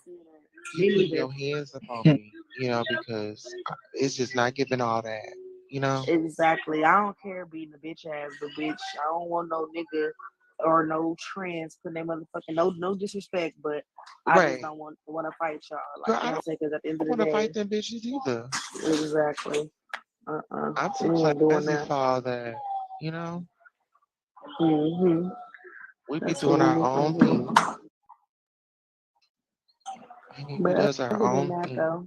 Me You putting neither. your hands up on me, because it's just not giving all that, you know? Exactly. I don't care being a bitch ass, but bitch, I don't want no nigga or no trans put their motherfucking no disrespect, but I just Right. don't want to fight y'all. Like Girl, you I know what I'm don't saying? Because at the end of the want to day, fight them bitches either. exactly. I'm too We ain't doing classy that. for all that, you know? Hmm. We be That's what doing we our need to own do. thing. We But does our other than own that, thing. though,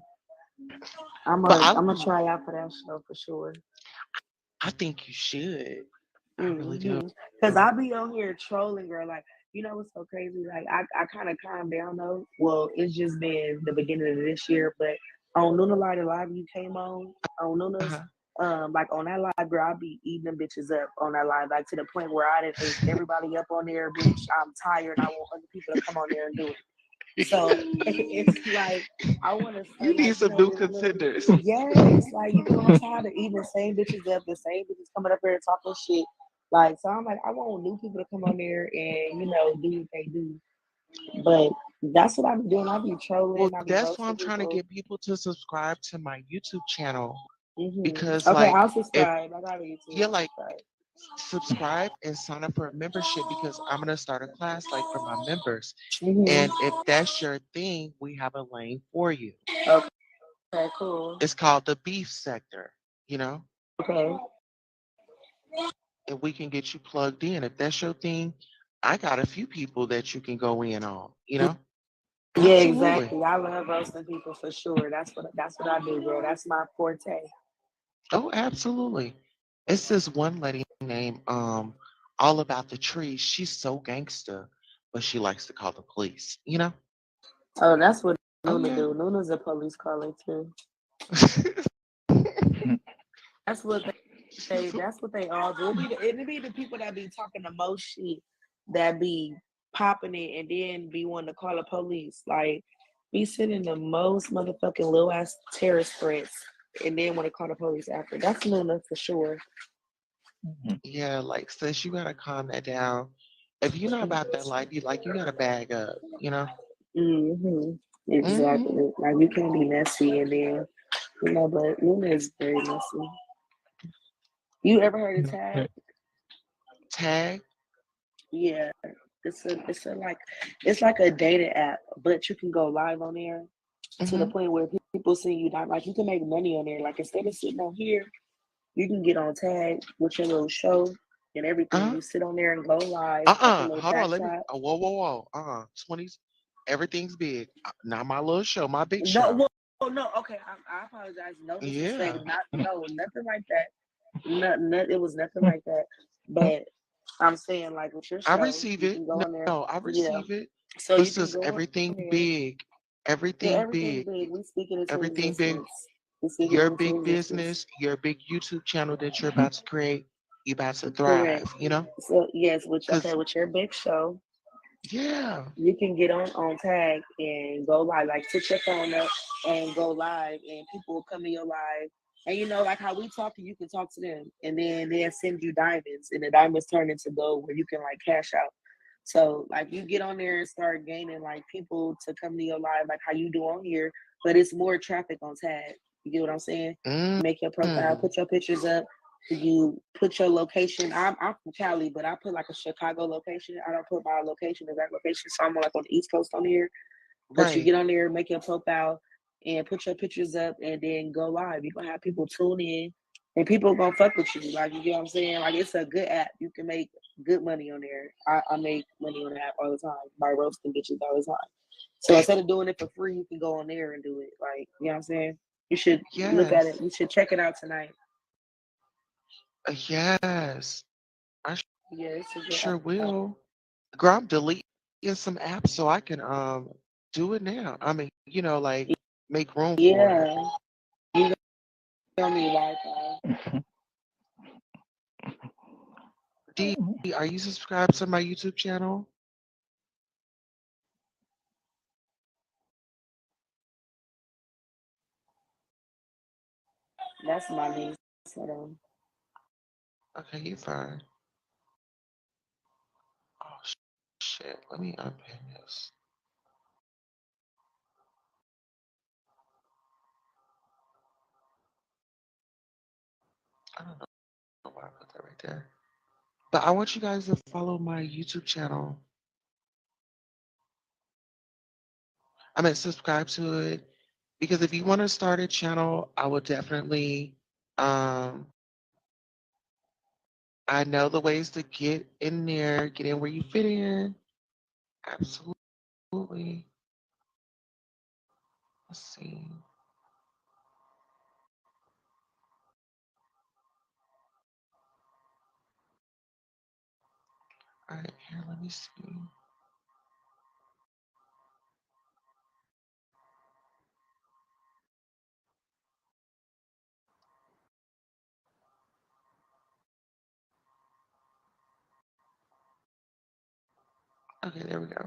I'm But a I I'm gonna try out for that show for sure. I think you should. I really do. Mm-hmm. Cause I be on here trolling, girl. Like, you know what's so crazy? Like, I kind of calmed down though. Well, it's just been the beginning of this year, but on Luna Live you came on Luna's, Uh-huh. like on that live, girl, I be eating them bitches up on that live, like to the point where I didn't ate everybody up on there, bitch. I'm tired. I want other people to come on there and do it. So it's like I want to say, You like, need you some know, new this little contenders. yes, like you know, I'm tired of eating the same bitches up, the same bitches coming up here and talking shit. Like, so I'm like, I want new people to come on there and do what they do. But that's what I be doing. I be Well, trolling, I be that's why I'm roasting trying to people. get people to subscribe to my YouTube channel because, Okay, like, I'll if subscribe. I got you too. you're I'll like, subscribe. subscribe and sign up for a membership because I'm gonna start a class like for my members. And Mm-hmm. if that's your thing, we have a lane for you. Okay, cool. It's called the beef sector, you know, Okay. and we can get you plugged in. If that's your thing, I got a few people that you can go in on, you know? Yeah, Absolutely. exactly. I love roasting people for sure. That's what I do, girl. That's my forte. Oh, absolutely. It's this one lady named All About the Trees. She's so gangster, but she likes to call the police, you know? Oh, that's what Oh Nuna yeah. do. Nuna's a police caller too. That's what they. That's what they all do. It be the people that be talking the most shit that be popping it and then be wanting to call the police. Like be sending the most motherfucking little ass terrorist threats and then want to call the police after. That's Nuna for sure. Yeah, like sis, you gotta calm that down. If you're not about that life, you gotta bag up, you know? Mm-hmm. Hmm. Exactly. Like you can't be messy and then but Luna is very messy. You ever heard of Tag? Tag. Yeah, it's a it's like a dating app, but you can go live on there to the Hmm. point where people see you not like you can make money on there. Like instead of sitting on here, you can get on Tag with your little show and everything. Uh-huh. You sit on there and go live at the Uh-uh. little Hold on. chat Let me. shot. Whoa, whoa, whoa. 20s. Everything's big. Not my little show. My big No, show. well, no, okay, I apologize. No disrespect, Yeah. not no nothing like that. It was nothing like that. But I'm saying like with your I show, receive you it. can go No, in there. no, I Yeah. receive it. So But you can sis, go in everything there. big. Yeah, Everything everything big. big. We speaking into Everything big. existence. We speaking Your into big existence. business, your big YouTube channel that you're about to create, you about to Correct. thrive, you know? So yes, Cause with your big show, yeah. you can get on tag and go live. Like put your phone up and go live, and people will come to your live. And like how we talk to you can talk to them, and then they'll send you diamonds, and the diamonds turn into gold where you can like cash out. So like you get on there and start gaining like people to come to your live, like how you do on here, but it's more traffic on tag. You get what I'm saying? Mm. Make your profile, put your pictures up, you put your location. I'm from Cali, but I put like a Chicago location. I don't put my location as that location, so I'm like on the East Coast on here. But you Right. get on there, make your profile, and put your pictures up, and then go live. You're gonna have people tune in, and people gonna fuck with you. Like you get what I'm saying? Like it's a good app. You can make good money on there. I make money on the app all the time by roasting bitches all the time. So instead of doing it for free, you can go on there and do it. Like you know what I'm saying? You should look at it. Yes. You should check it out tonight. Yes. I Yeah, it's a good sure app. will. Girl, I'm deleting some apps so I can do it now. I mean, like make room for it. Yeah, you don't need Wi-Fi. D, are you subscribed to my YouTube channel? That's my niece. Hold on. Okay, you fine. Oh shit. Let me unpin this. I don't know why I put that right there. But I want you guys to follow my YouTube channel. I mean, subscribe to it because if you want to start a channel, I would definitely. Um, I know the ways to get in there, get in where you fit in. Absolutely. Let's see. All right, here, let me see. Okay, there we go.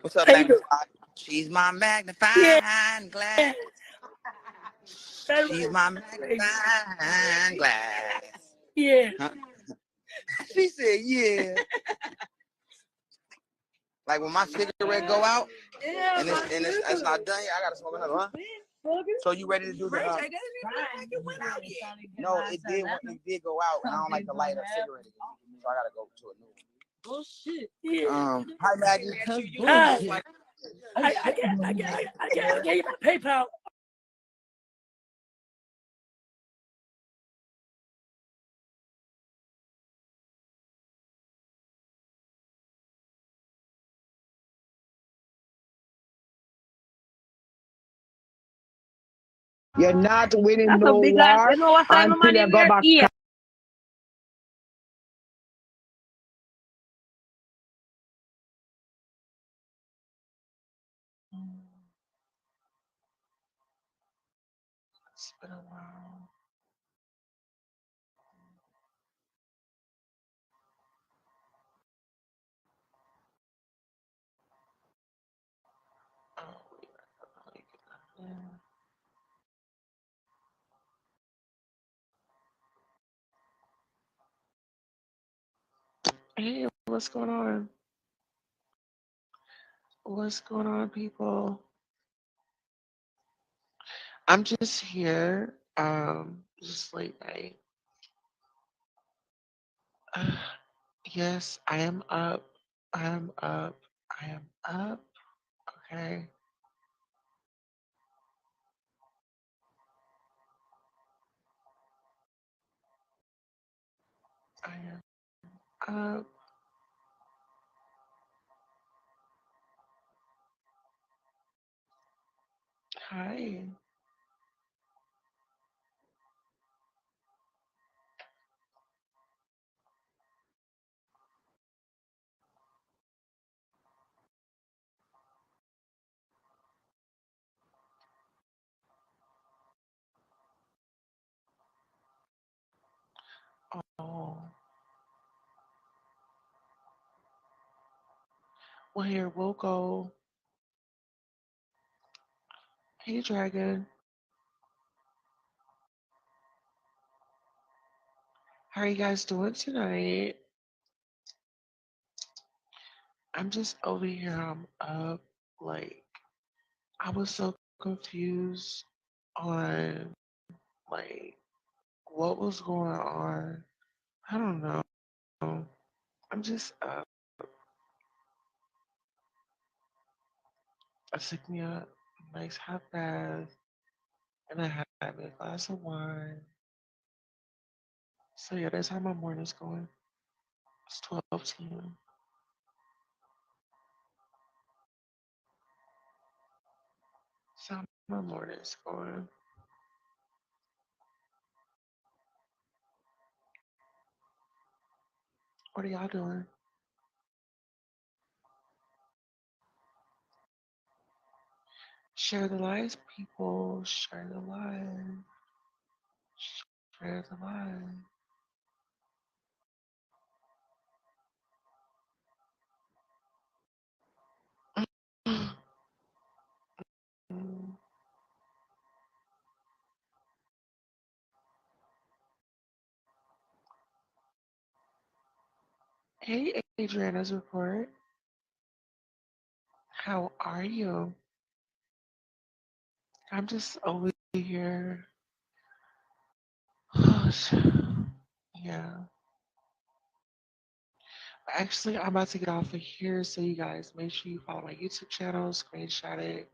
What's up, How you doing? magnified? She's my Yeah, magnifying glass. that She's was my crazy. magnifying glass. Yeah. Huh? She said, "Yeah." Like when my cigarette go out and it's not done yet, I gotta smoke another one. So you ready to do the? No, it did go out, and I don't like to light a cigarette again, so I gotta go to a new one. Bullshit. Yeah. Hi Maggie. Hi. I gave you my PayPal. You're not winning That's a no big ass. war You know what size my until money you in go there? back. Yeah. It's been a while. Oh, wait, I gotta get out there. Hey, what's going on? What's going on, people? I'm just here. Just late night. Uh, yes, I am up. I am up. I am up. Okay. I am up. Hi. Oh, well, here we'll go. Hey, Dragon. How are you guys doing tonight? I'm just over here. I'm up. Like, I was so confused on, like, what was going on. I don't know. I'm just up. I took me a nice hot bath and I had me a glass of wine. So yeah, that's how my morning's going. It's 12:10. That's how my morning's going. What are y'all doing? Share the lives, people. Share the live. Share the live. Mm. Hey, Adriana's report. How are you? I'm just over here. Yeah. Actually, I'm about to get off of here, so you guys make sure you follow my YouTube channel, screenshot it.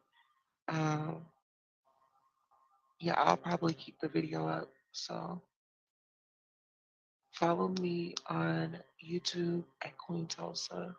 Um, yeah, I'll probably keep the video up. So follow me on YouTube at Queen Tulsa.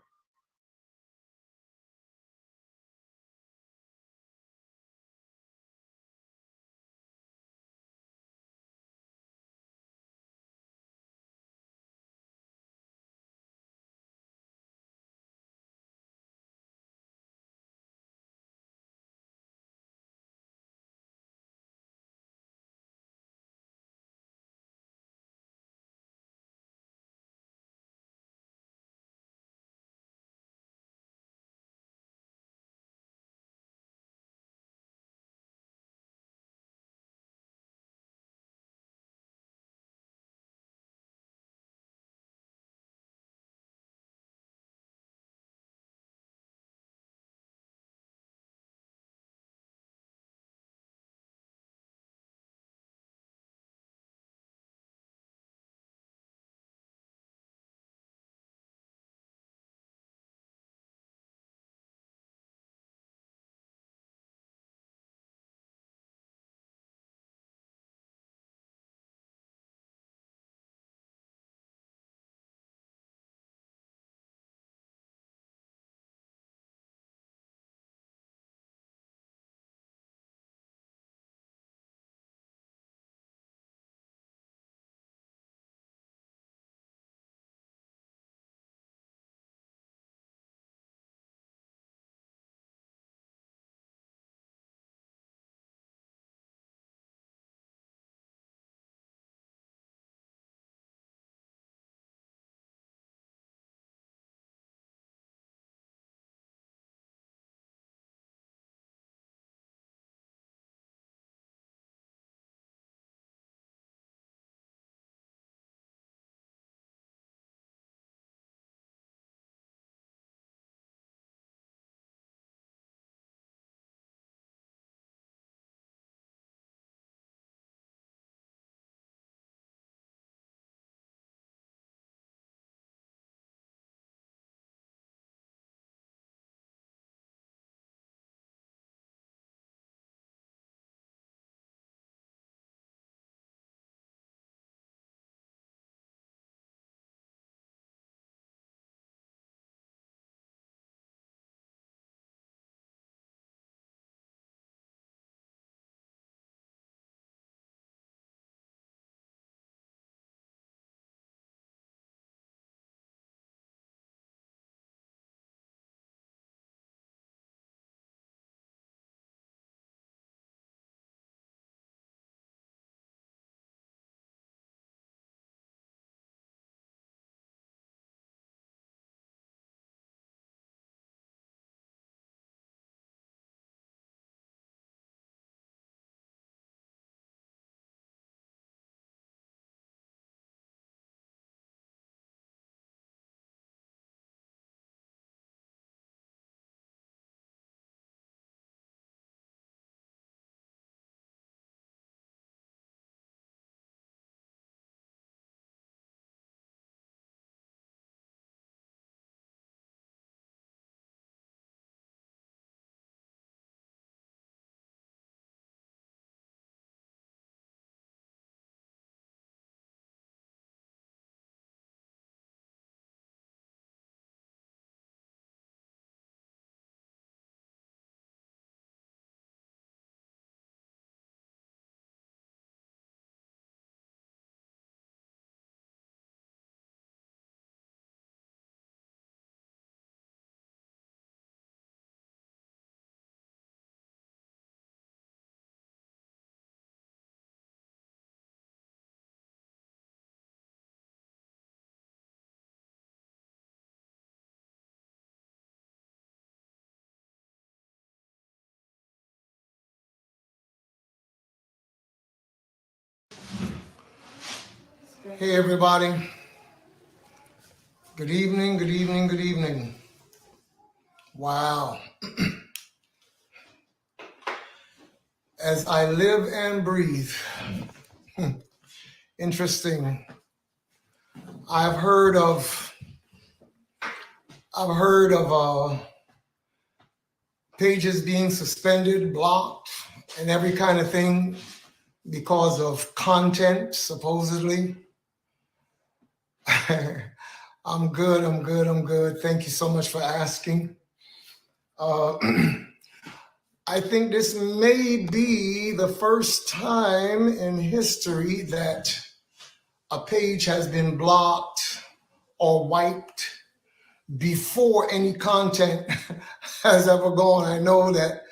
Hey, everybody. Good evening, good evening, good evening. Wow. As I live and breathe. Interesting. I've heard of pages being suspended, blocked, and every kind of thing because of content, supposedly. I'm good. Thank you so much for asking. I think this may be the first time in history that a page has been blocked or wiped before any content has ever gone. I know that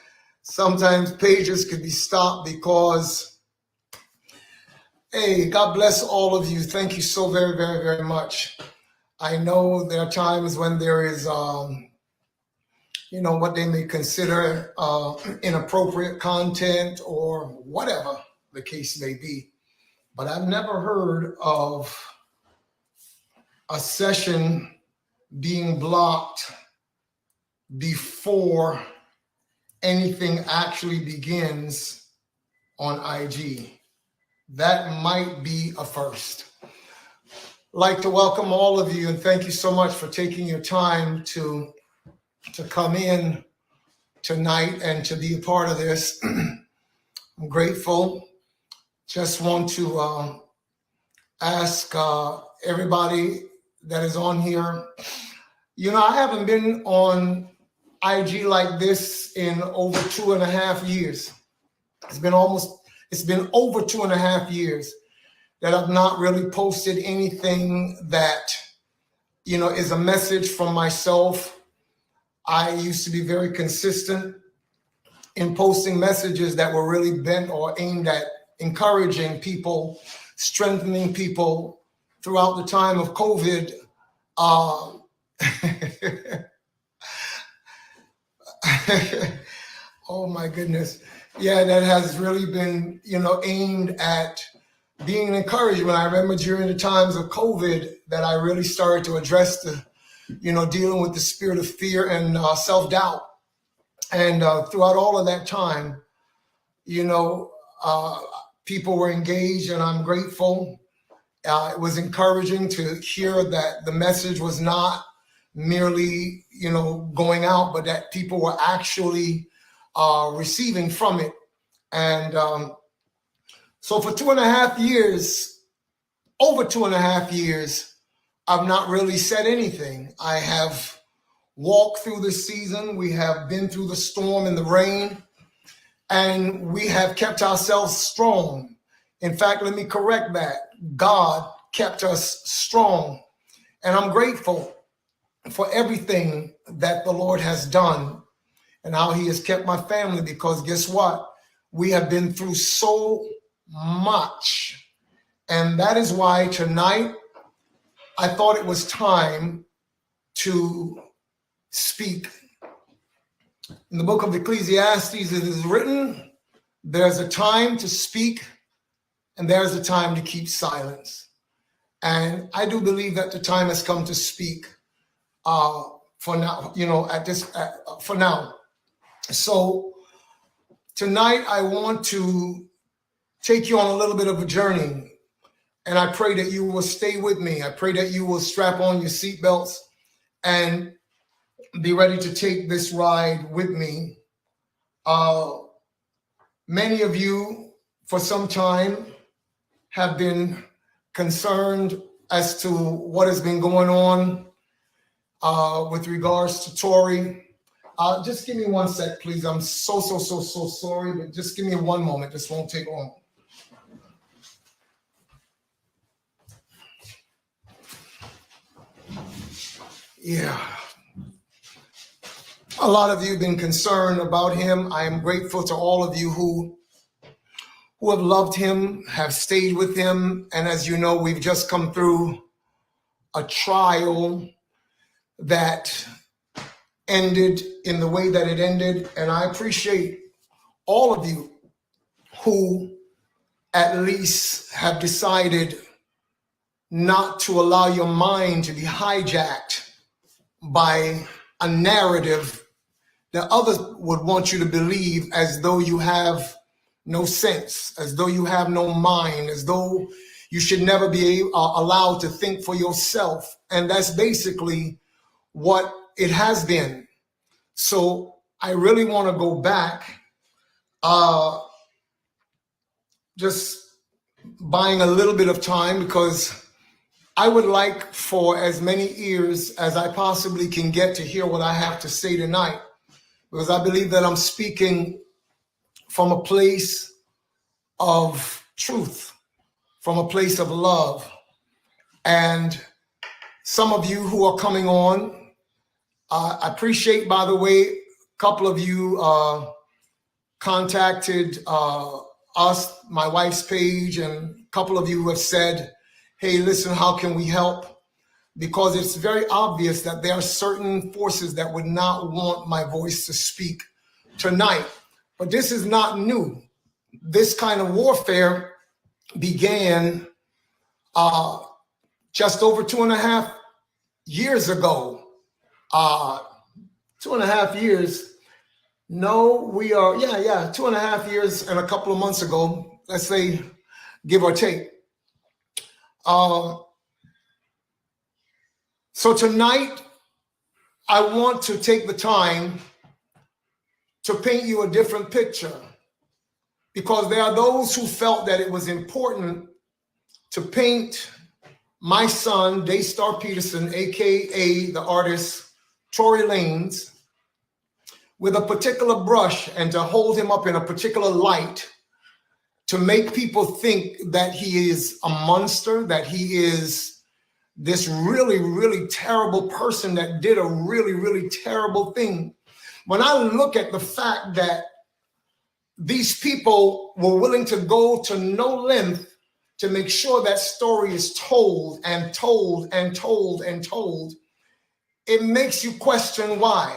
sometimes pages could be stopped because, hey, God bless all of you. Thank you so very, very, very much. I know there are times when there is, what they may consider inappropriate content or whatever the case may be. But I've never heard of a session being blocked before anything actually begins on IG. That might be a first. I'd like to welcome all of you and thank you so much for taking your time to come in tonight and to be a part of this. I'm grateful. Just want to ask everybody that is on here. I haven't been on IG like this in over 2.5 years. It's been over 2.5 years that I've not really posted anything that, is a message from myself. I used to be very consistent in posting messages that were really bent or aimed at encouraging people, strengthening people throughout the time of COVID. Oh my goodness. Yeah, that has really been, aimed at being an encouragement. I remember during the times of COVID that I really started to address dealing with the spirit of fear and self-doubt. And throughout all of that time, people were engaged, and I'm grateful. It was encouraging to hear that the message was not merely, going out, but that people were actually receiving from it. And so for 2.5 years, over 2.5 years, I've not really said anything. I have walked through the season. We have been through the storm and the rain, and we have kept ourselves strong. In fact, let me correct that. God kept us strong. And I'm grateful for everything that the Lord has done and how he has kept my family, because guess what? We have been through so much. And that is why tonight I thought it was time to speak. In the book of Ecclesiastes, it is written, there's a time to speak and there's a time to keep silence. And I do believe that the time has come to speak for now, for now. So tonight I want to take you on a little bit of a journey, and I pray that you will stay with me. I pray that you will strap on your seatbelts and be ready to take this ride with me. Many of you for some time have been concerned as to what has been going on with regards to Tory. Just give me one sec, please. I'm so sorry, but just give me one moment. This won't take long. Yeah. A lot of you have been concerned about him. I am grateful to all of you who have loved him, have stayed with him. And as you know, we've just come through a trial that ended in the way that it ended. And I appreciate all of you who at least have decided not to allow your mind to be hijacked by a narrative that others would want you to believe, as though you have no sense, as though you have no mind, as though you should never be allowed to think for yourself. And that's basically what it has been. So I really want to go back, just buying a little bit of time, because I would like for as many ears as I possibly can get to hear what I have to say tonight, because I believe that I'm speaking from a place of truth, from a place of love. And some of you who are coming on, I appreciate, by the way, a couple of you contacted us, my wife's page, and a couple of you have said, hey, listen, how can we help? Because it's very obvious that there are certain forces that would not want my voice to speak tonight. But this is not new. This kind of warfare began just over 2.5 years ago. 2.5 years. No, we are, 2.5 years and a couple of months ago, let's say, give or take. So tonight, I want to take the time to paint you a different picture, because there are those who felt that it was important to paint my son, Daystar Peterson, aka the artist Tory Lanez, with a particular brush and to hold him up in a particular light to make people think that he is a monster, that he is this really, really terrible person that did a really, really terrible thing. When I look at the fact that these people were willing to go to no length to make sure that story is told and told and told and told, it makes you question why.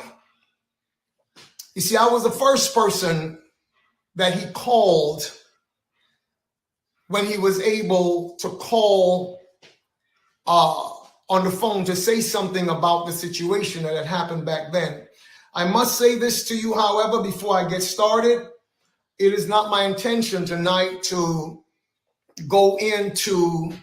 You see, I was the first person that he called when he was able to call on the phone to say something about the situation that had happened back then. I must say this to you, however, before I get started. It is not my intention tonight to go into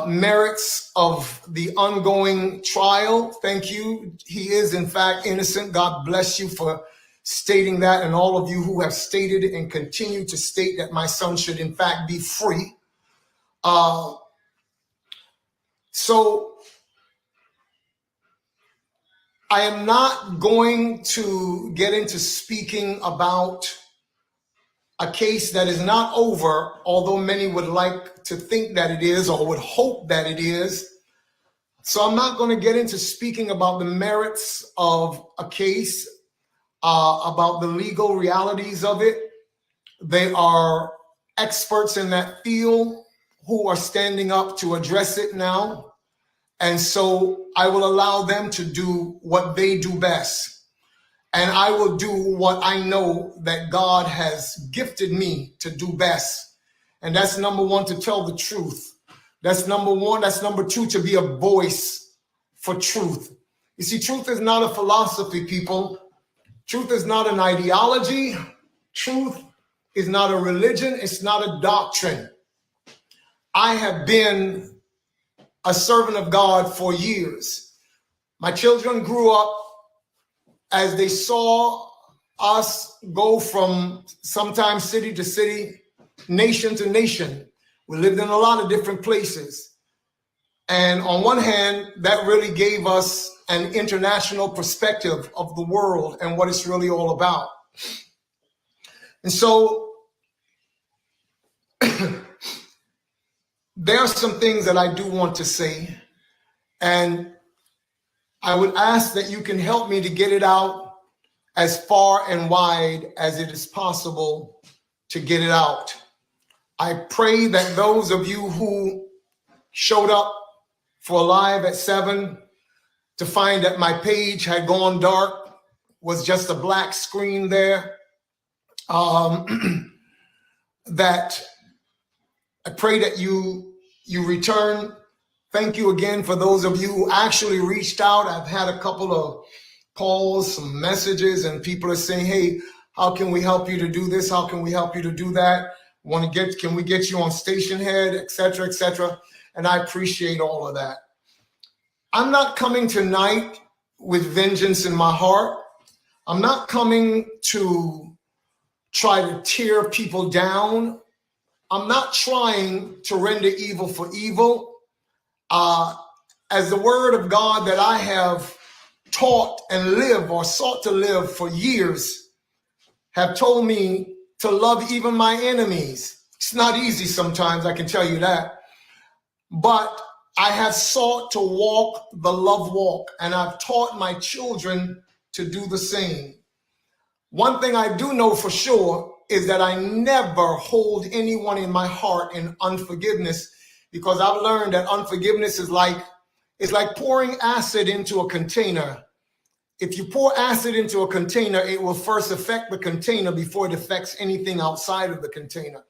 merits of the ongoing trial. Thank you. He is, in fact, innocent. God bless you for stating that, and all of you who have stated and continue to state that my son should, in fact, be free. So I am not going to get into speaking about a case that is not over, although many would like to think that it is or would hope that it is. So I'm not going to get into speaking about the merits of a case, about the legal realities of it. They are experts in that field who are standing up to address it now. And so I will allow them to do what they do best. And I will do what I know that God has gifted me to do best. And that's number one, to tell the truth. That's number one. That's number two, to be a voice for truth. You see, truth is not a philosophy, people. Truth is not an ideology. Truth is not a religion. It's not a doctrine. I have been a servant of God for years. My children grew up as they saw us go from sometimes city to city, nation to nation. We lived in a lot of different places. And on one hand, that really gave us an international perspective of the world and what it's really all about. And so there are some things that I do want to say, and I would ask that you can help me to get it out as far and wide as it is possible to get it out. I pray that those of you who showed up for Live at 7 to find that my page had gone dark, was just a black screen there, that I pray that you you return. Thank you again for those of you who actually reached out. I've had a couple of calls, some messages, and people are saying, hey, how can we help you to do this? How can we help you to do that? Can we get you on station head, et cetera, et cetera? And I appreciate all of that. I'm not coming tonight with vengeance in my heart. I'm not coming to try to tear people down. I'm not trying to render evil for evil. As the word of God that I have taught and live or sought to live for years have told me to love even my enemies. It's not easy sometimes, I can tell you that. But I have sought to walk the love walk, and I've taught my children to do the same. One thing I do know for sure is that I never hold anyone in my heart in unforgiveness, because I've learned that unforgiveness is like pouring acid into a container. If you pour acid into a container, it will first affect the container before it affects anything outside of the container.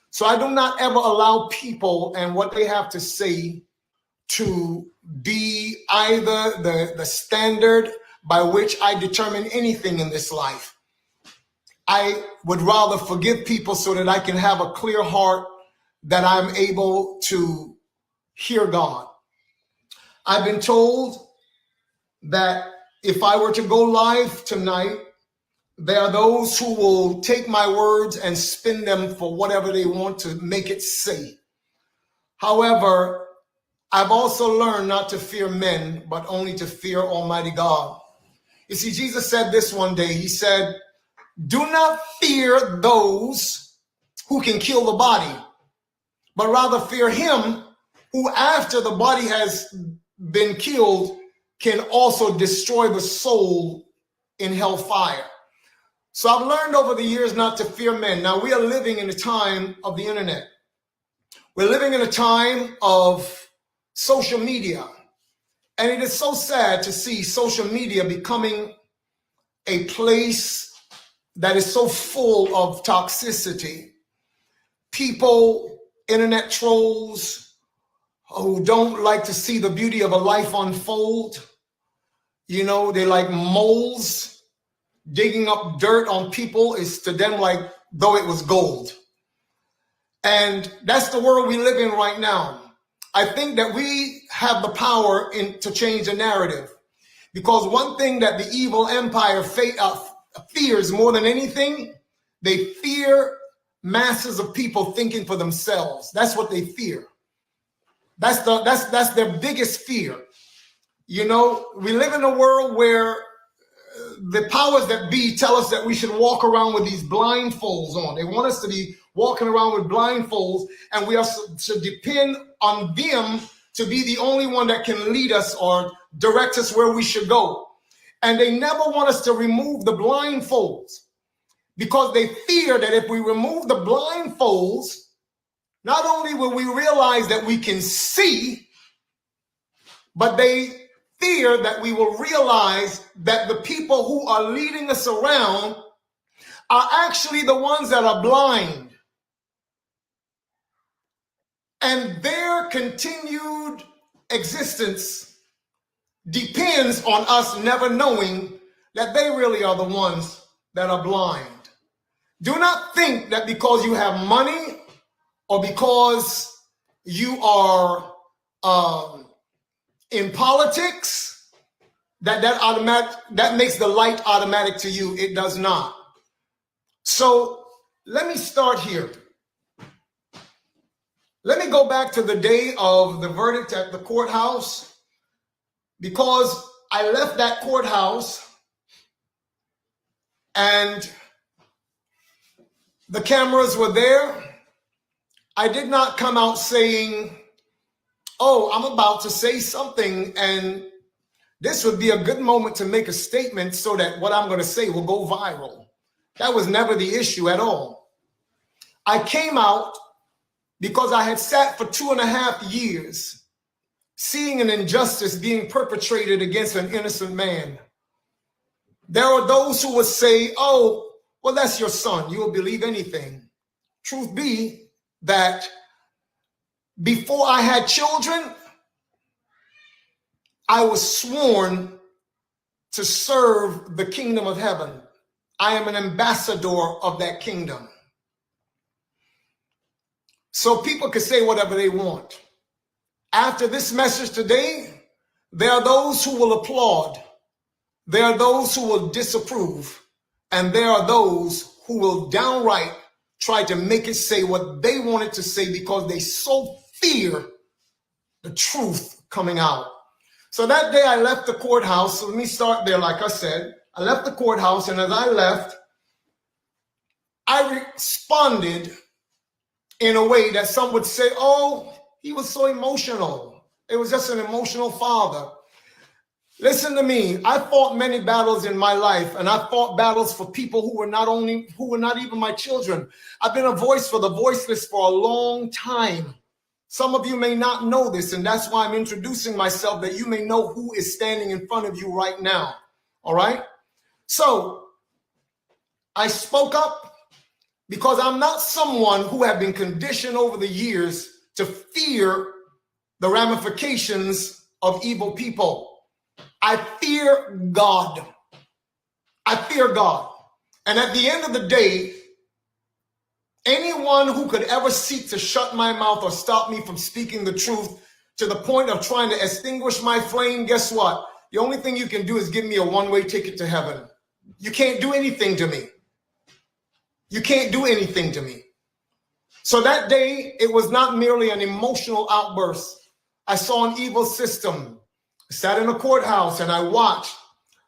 So I do not ever allow people and what they have to say to be either the standard by which I determine anything in this life. I would rather forgive people so that I can have a clear heart, that I'm able to hear God. I've been told that if I were to go live tonight, there are those who will take my words and spin them for whatever they want to make it say. However, I've also learned not to fear men, but only to fear Almighty God. You see, Jesus said this one day. He said, do not fear those who can kill the body, but rather fear him who, after the body has been killed, can also destroy the soul in hellfire. So I've learned over the years not to fear men. Now, we are living in a time of the internet. We're living in a time of social media. And it is so sad to see social media becoming a place that is so full of toxicity. People, internet trolls, who don't like to see the beauty of a life unfold. You know, they're like moles. Digging up dirt on people is to them like though it was gold. And that's the world we live in right now. I think that we have the power to change the narrative. Because one thing that the evil empire fears more than anything, they fear masses of people thinking for themselves. That's what they fear. That's their biggest fear. You know, we live in a world where the powers that be tell us that we should walk around with these blindfolds on. They want us to be walking around with blindfolds, and we are to depend on them to be the only one that can lead us or direct us where we should go. And they never want us to remove the blindfolds, because they fear that if we remove the blindfolds, not only will we realize that we can see, but they fear that we will realize that the people who are leading us around are actually the ones that are blind. And their continued existence depends on us never knowing that they really are the ones that are blind. Do not think that because you have money or because you are in politics, that makes the light automatic to you. It does not. So let me start here. Let me go back to the day of the verdict at the courthouse, because I left that courthouse and the cameras were there. I did not come out saying, oh, I'm about to say something and this would be a good moment to make a statement so that what I'm going to say will go viral. That was never the issue at all. I came out because I had sat for 2.5 years seeing an injustice being perpetrated against an innocent man. There are those who would say, oh, well, that's your son. You will believe anything. Truth be that Before I had children, I was sworn to serve the kingdom of heaven. I am an ambassador of that kingdom. So people can say whatever they want. After this message today, there are those who will applaud. There are those who will disapprove. And there are those who will downright try to make it say what they want it to say because they so fear the truth coming out. So that day I left the courthouse. So let me start there. Like I said, I left the courthouse, and as I left, I responded in a way that some would say, oh, he was so emotional. It was just an emotional father. Listen to me. I fought many battles in my life, and I fought battles for people who were not even my children. I've been a voice for the voiceless for a long time. Some of you may not know this, and that's why I'm introducing myself, that you may know who is standing in front of you right now. All right? So I spoke up because I'm not someone who have been conditioned over the years to fear the ramifications of evil people. I fear God. I fear God. And at the end of the day, anyone who could ever seek to shut my mouth or stop me from speaking the truth to the point of trying to extinguish my flame, guess what? The only thing you can do is give me a one-way ticket to heaven. You can't do anything to me. You can't do anything to me. So that day, it was not merely an emotional outburst. I saw an evil system. I sat in a courthouse and I watched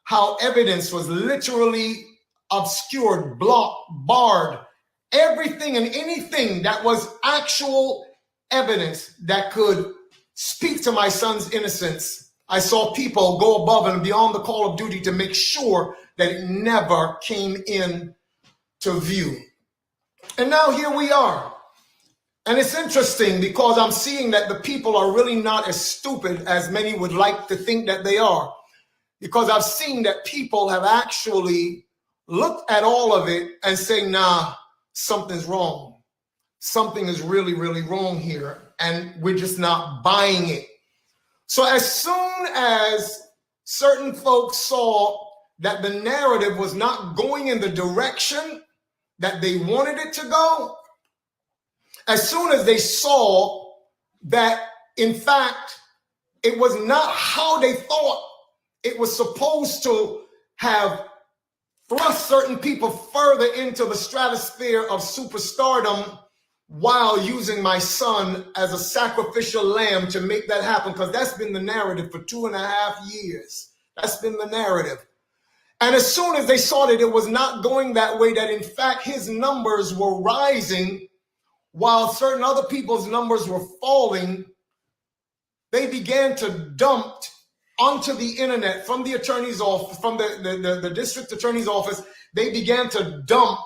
how evidence was literally obscured, blocked, barred. Everything and anything that was actual evidence that could speak to my son's innocence. I saw people go above and beyond the call of duty to make sure that it never came in to view. And now here we are. And it's interesting because I'm seeing that the people are really not as stupid as many would like to think that they are. Because I've seen that people have actually looked at all of it and say, nah, something's wrong. Something is really, really wrong here. And we're just not buying it. So as soon as certain folks saw that the narrative was not going in the direction that they wanted it to go, as soon as they saw that, in fact, it was not how they thought it was supposed to have thrust certain people further into the stratosphere of superstardom while using my son as a sacrificial lamb to make that happen, because that's been the narrative for 2.5 years. That's been the narrative. And as soon as they saw that it was not going that way, that in fact his numbers were rising while certain other people's numbers were falling, they began to dump onto the internet from the attorney's office, from the district attorney's office. They began to dump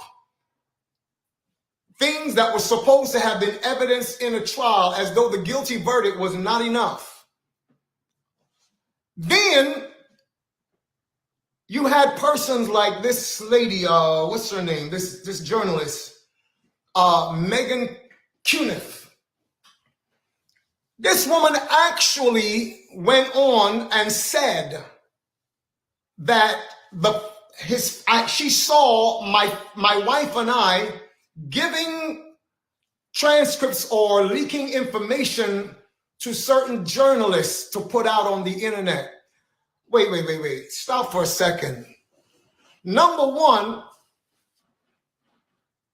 things that were supposed to have been evidence in a trial as though the guilty verdict was not enough. Then you had persons like this lady, what's her name? This journalist, Megan Cuniff. This woman actually went on and said that she saw my wife and I giving transcripts or leaking information to certain journalists to put out on the internet. Wait. Stop for a second. Number one,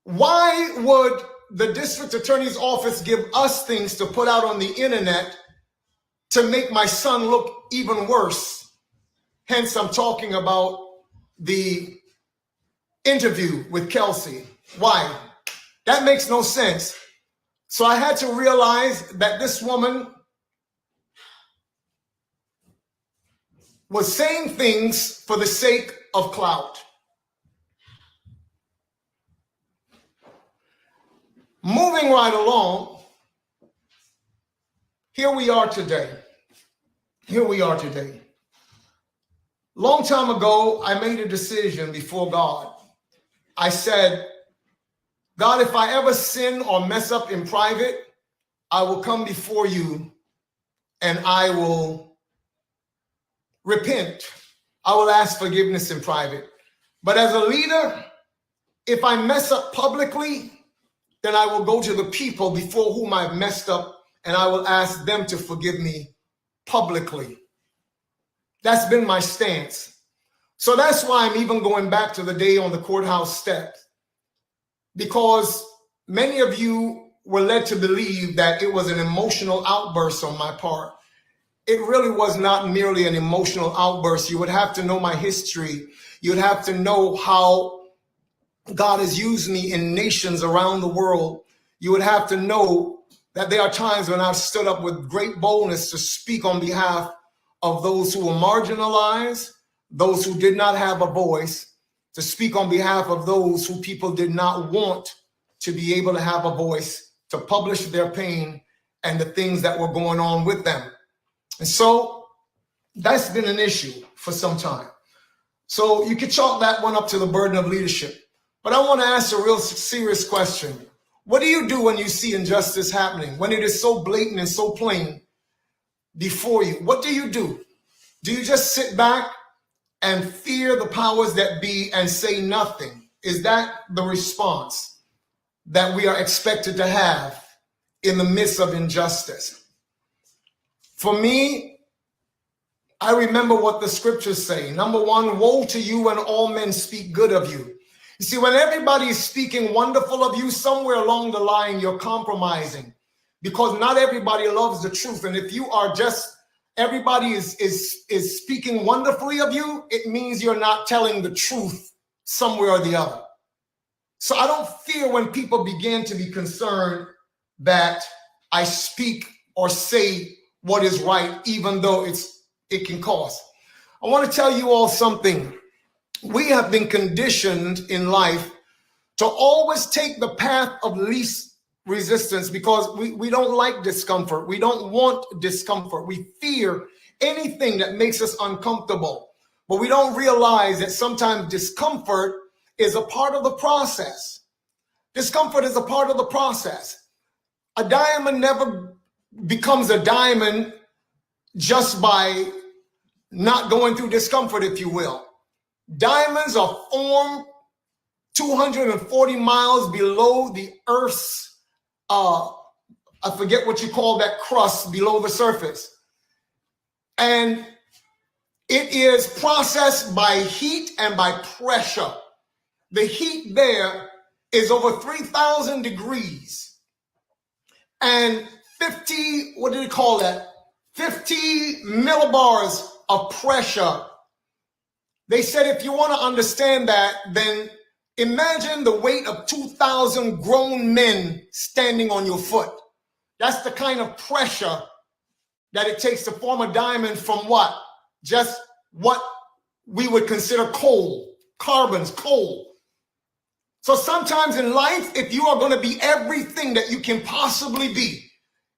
why would the district attorney's office give us things to put out on the internet to make my son look even worse? Hence, I'm talking about the interview with Kelsey. Why? That makes no sense. So I had to realize that this woman was saying things for the sake of clout. Moving right along, here we are today. Long time ago, I made a decision before God. I said, God, if I ever sin or mess up in private, I will come before you and I will repent. I will ask forgiveness in private. But as a leader, if I mess up publicly, then I will go to the people before whom I've messed up and I will ask them to forgive me publicly. That's been my stance. So that's why I'm even going back to the day on the courthouse steps, because many of you were led to believe that it was an emotional outburst on my part. It really was not merely an emotional outburst. You would have to know my history. You'd have to know how God has used me in nations around the world. You would have to know that there are times when I've stood up with great boldness to speak on behalf of those who were marginalized, those who did not have a voice, to speak on behalf of those who people did not want to be able to have a voice, to publish their pain and the things that were going on with them. And so that's been an issue for some time. So you could chalk that one up to the burden of leadership. But I want to ask a real serious question. What do you do when you see injustice happening, when it is so blatant and so plain before you? What do you do? Do you just sit back and fear the powers that be and say nothing? Is that the response that we are expected to have in the midst of injustice? For me, I remember what the scriptures say. Number one, woe to you when all men speak good of you. You see, when everybody is speaking wonderful of you, somewhere along the line, you're compromising, because not everybody loves the truth. And if you are just, everybody is speaking wonderfully of you, it means you're not telling the truth somewhere or the other. So I don't fear when people begin to be concerned that I speak or say what is right, even though it can cost. I want to tell you all something. We have been conditioned in life to always take the path of least resistance, because we don't like discomfort. We don't want discomfort. We fear anything that makes us uncomfortable. But we don't realize that sometimes discomfort is a part of the process. Discomfort is a part of the process. A diamond never becomes a diamond just by not going through discomfort, if you will. Diamonds are formed 240 miles below the Earth's, I forget what you call that crust below the surface. And it is processed by heat and by pressure. The heat there is over 3,000 degrees. And 50, what do you call that? 50 millibars of pressure. They said if you want to understand that, then imagine the weight of 2,000 grown men standing on your foot. That's the kind of pressure that it takes to form a diamond from what? Just what we would consider coal, carbons, coal. So sometimes in life, if you are going to be everything that you can possibly be,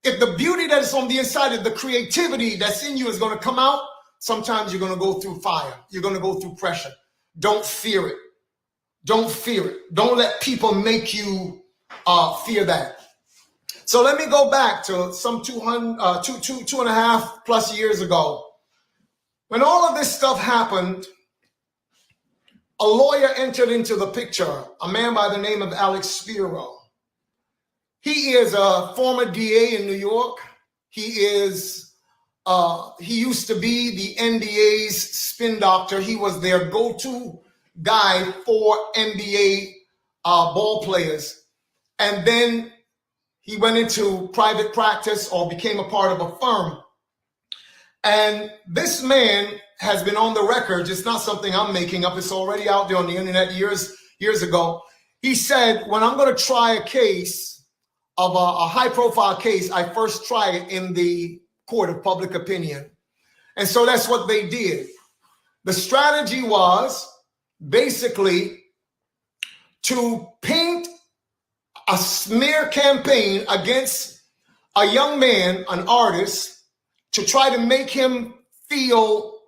if the beauty that is on the inside of the creativity that's in you is going to come out, sometimes you're going to go through fire. You're going to go through pressure. Don't fear it. Don't fear it. Don't let people make you fear that. So let me go back to some 2.5 plus years ago. When all of this stuff happened, a lawyer entered into the picture, a man by the name of Alex Spiro. He is a former DA in New York. He used to be the NBA's spin doctor. He was their go-to guy for NBA ball players. And then he went into private practice or became a part of a firm. And this man has been on the record. It's not something I'm making up. It's already out there on the internet years ago. He said, when I'm going to try a case of a high-profile case, I first try it in the court of public opinion. And so that's what they did. The strategy was basically to paint a smear campaign against a young man, an artist, to try to make him feel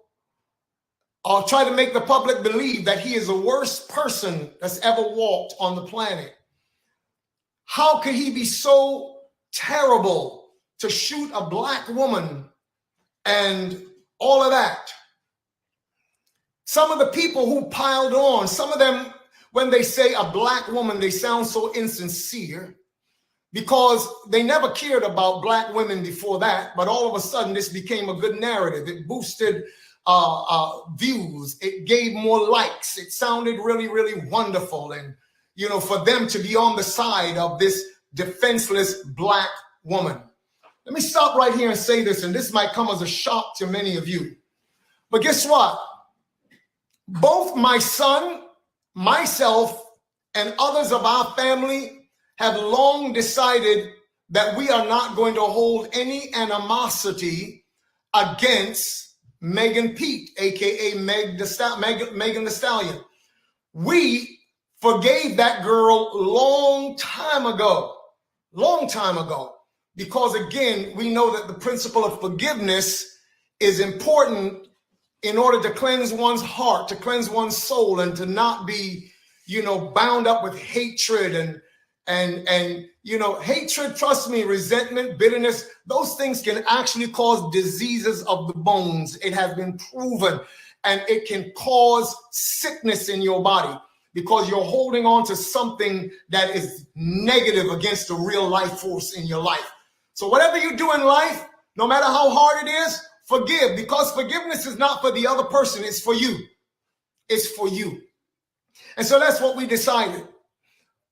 or try to make the public believe that he is the worst person that's ever walked on the planet. How could he be so terrible to shoot a black woman and all of that. Some of the people who piled on, some of them, when they say a black woman, they sound so insincere because they never cared about black women before that. But all of a sudden, this became a good narrative. It boosted views. It gave more likes. It sounded really, really wonderful. And, you know, for them to be on the side of this defenseless black woman. Let me stop right here and say this, and this might come as a shock to many of you. But guess what? Both my son, myself, and others of our family have long decided that we are not going to hold any animosity against Megan Pete, aka Megan the Stallion. We forgave that girl long time ago, because again, we know that the principle of forgiveness is important in order to cleanse one's heart, to cleanse one's soul, and to not be, you know, bound up with hatred and you know, hatred, trust me, resentment, bitterness, those things can actually cause diseases of the bones. It has been proven, and it can cause sickness in your body because you're holding on to something that is negative against the real life force in your life. So whatever you do in life, no matter how hard it is, forgive, because forgiveness is not for the other person. It's for you. It's for you. And so that's what we decided.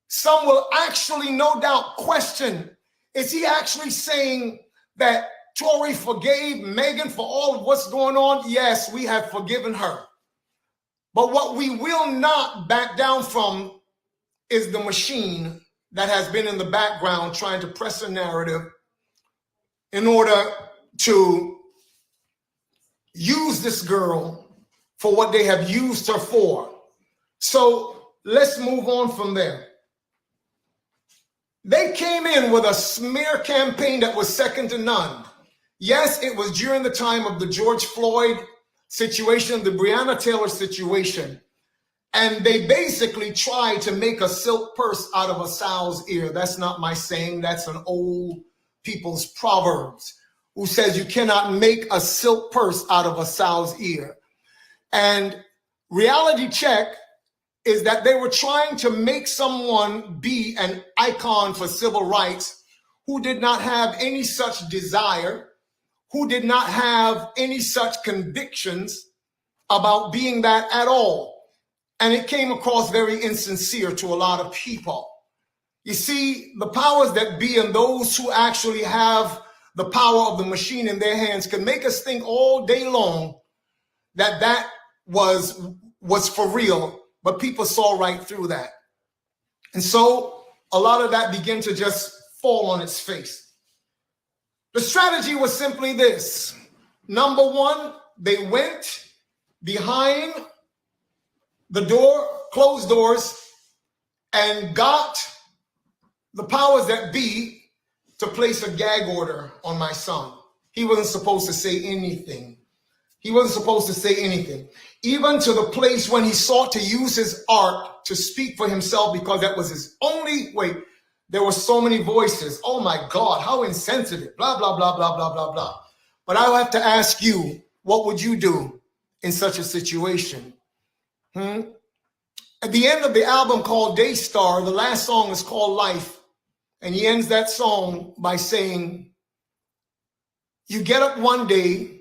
Some will actually, no doubt, question, is he actually saying that Tory forgave Megan for all of what's going on? Yes, we have forgiven her. But what we will not back down from is the machine that has been in the background trying to press a narrative in order to use this girl for what they have used her for. So let's move on from there. They came in with a smear campaign that was second to none. Yes, it was during the time of the George Floyd situation, the Breonna Taylor situation. And they basically tried to make a silk purse out of a sow's ear. That's not my saying. That's an old people's proverbs who says you cannot make a silk purse out of a sow's ear. And reality check is that they were trying to make someone be an icon for civil rights who did not have any such desire, who did not have any such convictions about being that at all. And it came across very insincere to a lot of people. You see, the powers that be and those who actually have the power of the machine in their hands can make us think all day long that that was for real, but people saw right through that. And so a lot of that began to just fall on its face. The strategy was simply this. Number one, they went behind the door, closed doors, and got the powers that be to place a gag order on my son. He wasn't supposed to say anything. He wasn't supposed to say anything. Even to the place when he sought to use his art to speak for himself because that was his only way. There were so many voices. Oh my God, how insensitive, blah, blah, blah, blah, blah, blah, blah. But I have to ask you, what would you do in such a situation? At the end of the album called Daystar, the last song is called Life. And he ends that song by saying, you get up one day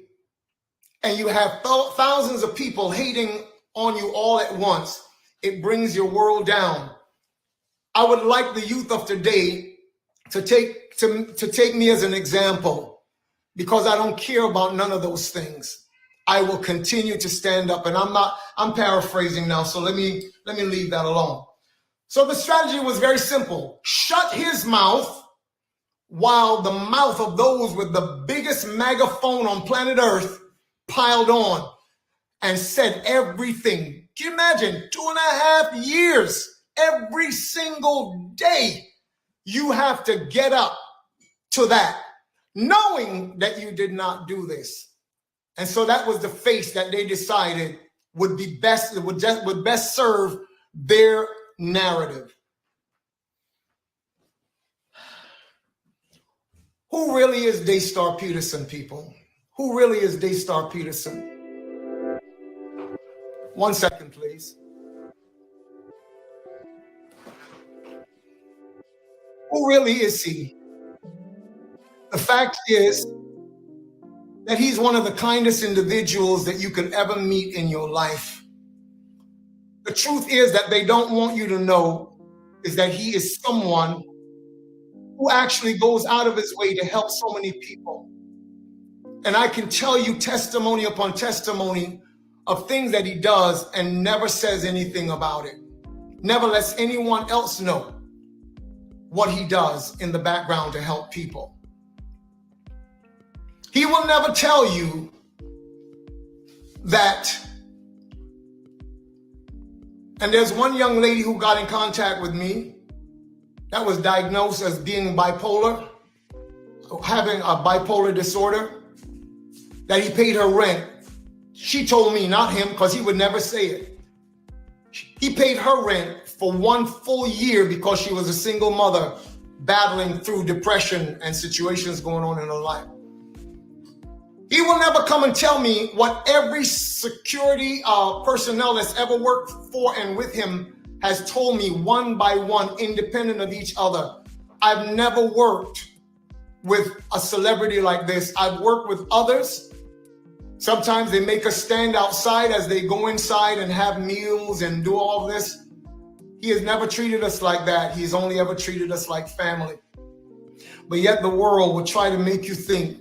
and you have thousands of people hating on you all at once. It brings your world down. I would like the youth of today to take me as an example, because I don't care about none of those things. I will continue to stand up, and I'm paraphrasing now, so let me leave that alone. So the strategy was very simple. Shut his mouth while the mouth of those with the biggest megaphone on planet Earth piled on and said everything. Can you imagine? 2.5 years, every single day, you have to get up to that, knowing that you did not do this. And so that was the face that they decided would be best, would best serve their narrative. Who really is Daystar Peterson, people? Who really is Daystar Peterson? 1 second, please. Who really is he? The fact is that he's one of the kindest individuals that you could ever meet in your life. The truth is that they don't want you to know is that he is someone who actually goes out of his way to help so many people. And I can tell you testimony upon testimony of things that he does and never says anything about it. Never lets anyone else know what he does in the background to help people. He will never tell you that. And there's one young lady who got in contact with me that was diagnosed as being bipolar, having a bipolar disorder, that he paid her rent. She told me, not him, because he would never say it. He paid her rent for 1 full year because she was a single mother battling through depression and situations going on in her life. He will never come and tell me what every security personnel that's ever worked for and with him has told me one by one, independent of each other. I've never worked with a celebrity like this. I've worked with others. Sometimes they make us stand outside as they go inside and have meals and do all this. He has never treated us like that. He's only ever treated us like family. But yet the world will try to make you think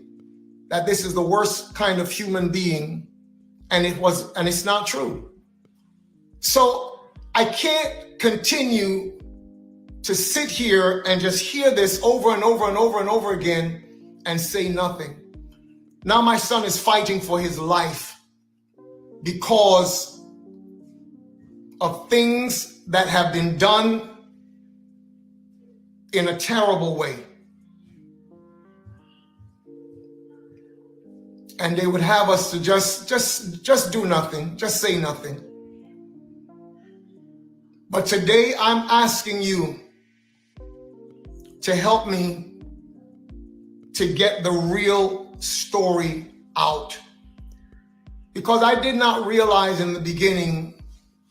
that this is the worst kind of human being, and it's not true. So I can't continue to sit here and just hear this over and over and over and over again and say nothing. Now my son is fighting for his life because of things that have been done in a terrible way. And they would have us to just do nothing, just say nothing. But today I'm asking you to help me to get the real story out. Because I did not realize in the beginning,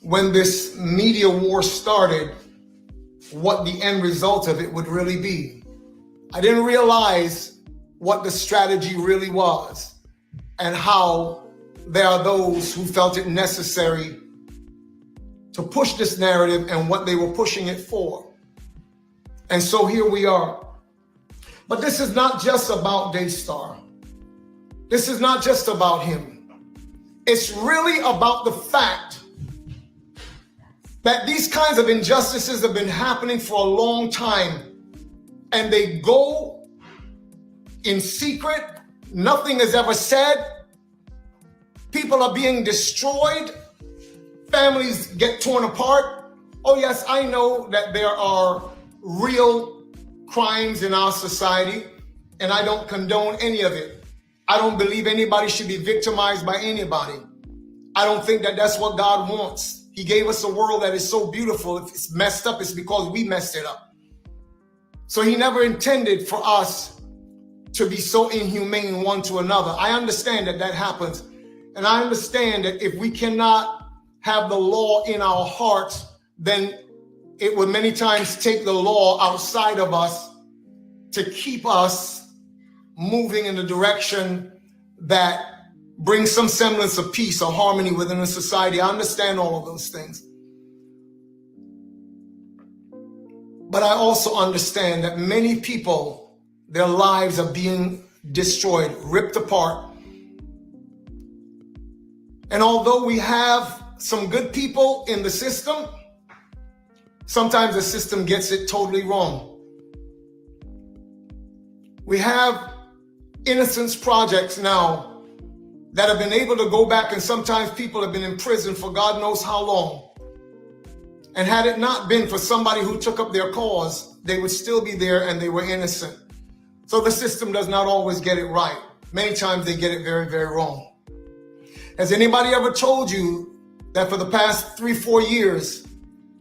when this media war started, what the end result of it would really be. I didn't realize what the strategy really was, and how there are those who felt it necessary to push this narrative and what they were pushing it for. And so here we are. But this is not just about Daystar. This is not just about him. It's really about the fact that these kinds of injustices have been happening for a long time, and they go in secret. Nothing is ever said. People are being destroyed. Families get torn apart. Oh yes, I know that there are real crimes in our society, and I don't condone any of it. I don't believe anybody should be victimized by anybody. I don't think that that's what God wants. He gave us a world that is so beautiful. If it's messed up, it's because we messed it up. So he never intended for us to be so inhumane one to another. I understand that that happens. And I understand that if we cannot have the law in our hearts, then it would many times take the law outside of us to keep us moving in the direction that brings some semblance of peace or harmony within a society. I understand all of those things. But I also understand that many people, their lives are being destroyed, ripped apart. And although we have some good people in the system, sometimes the system gets it totally wrong. We have innocence projects now that have been able to go back, and sometimes people have been in prison for God knows how long. And had it not been for somebody who took up their cause, they would still be there and they were innocent. So the system does not always get it right. Many times they get it very, very wrong. Has anybody ever told you that for the past 3-4 years,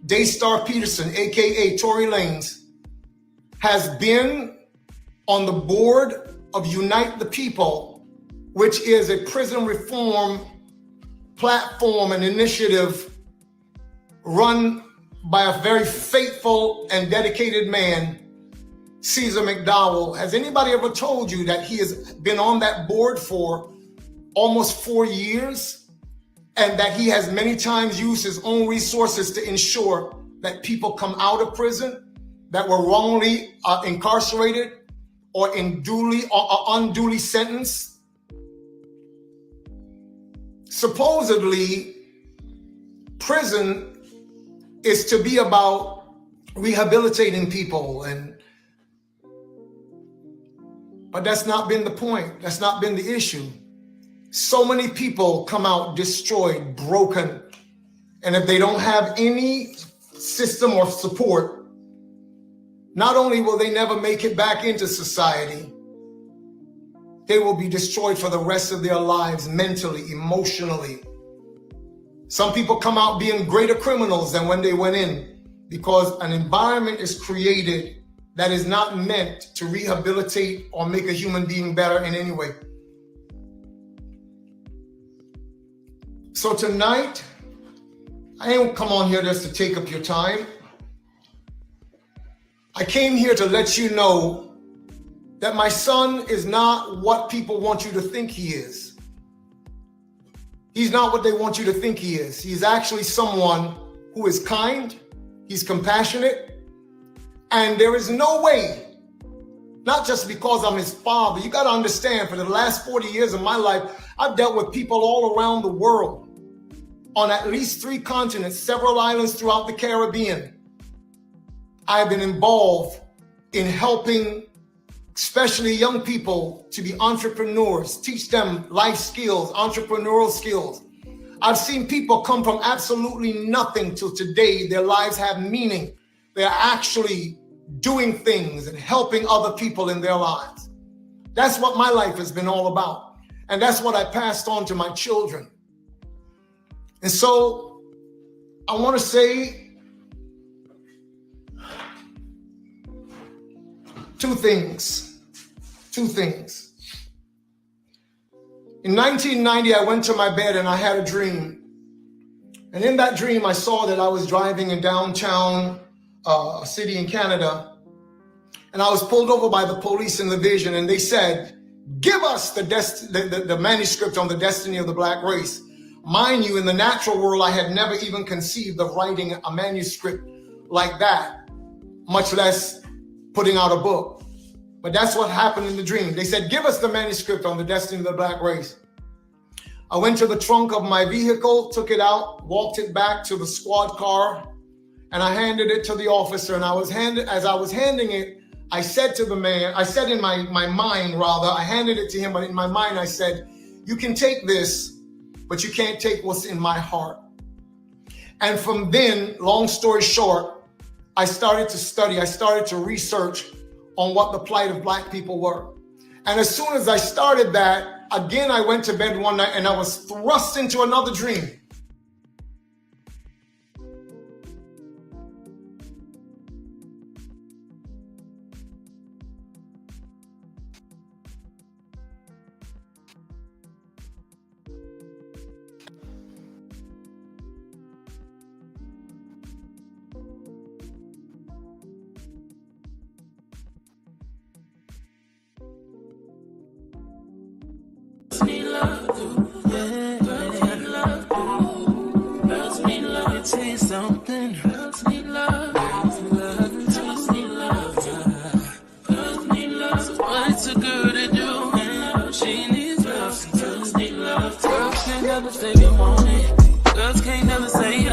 Daystar Peterson, aka Tory Lanez, has been on the board of Unite the People, which is a prison reform platform and initiative run by a very faithful and dedicated man, Caesar McDowell. Has anybody ever told you that he has been on that board for almost 4 years, and that he has many times used his own resources to ensure that people come out of prison that were wrongly incarcerated or unduly sentenced? Supposedly, prison is to be about rehabilitating people, but that's not been the point. That's not been the issue. So many people come out destroyed, broken, and if they don't have any system or support, not only will they never make it back into society, they will be destroyed for the rest of their lives, mentally, emotionally. Some people come out being greater criminals than when they went in, because an environment is created that is not meant to rehabilitate or make a human being better in any way. So tonight, I ain't come on here just to take up your time. I came here to let you know that my son is not what people want you to think he is. He's not what they want you to think he is. He's actually someone who is kind, he's compassionate, and there is no way, not just because I'm his father. You got to understand, for the last 40 years of my life, I've dealt with people all around the world, on at least 3 continents, several islands throughout the Caribbean. I've been involved in helping especially young people to be entrepreneurs, teach them life skills, entrepreneurial skills. I've seen people come from absolutely nothing till today. Their lives have meaning. They're actually doing things and helping other people in their lives. That's what my life has been all about. And that's what I passed on to my children. And so I want to say two things. In 1990, I went to my bed and I had a dream. And in that dream, I saw that I was driving in downtown a city in Canada. And I was pulled over by the police in the vision, and they said, "Give us the manuscript on the destiny of the black race." Mind you, in the natural world, I had never even conceived of writing a manuscript like that, much less putting out a book. But that's what happened in the dream. They said, "Give us the manuscript on the destiny of the black race." I went to the trunk of my vehicle, took it out, walked it back to the squad car, and I handed it to the officer. And as I was handing it, I said to the man, I said in my mind rather, I handed it to him, but in my mind I said, "You can take this, but you can't take what's in my heart." And from then, long story short, I started to study, I started to research on what the plight of black people were. And as soon as I started that, again, I went to bed one night and I was thrust into another dream. Something girls need love, girls need love, girls need love. So what's a girl to do? She needs love. Girls need love. Girls can't never say you want it. Girls can't never say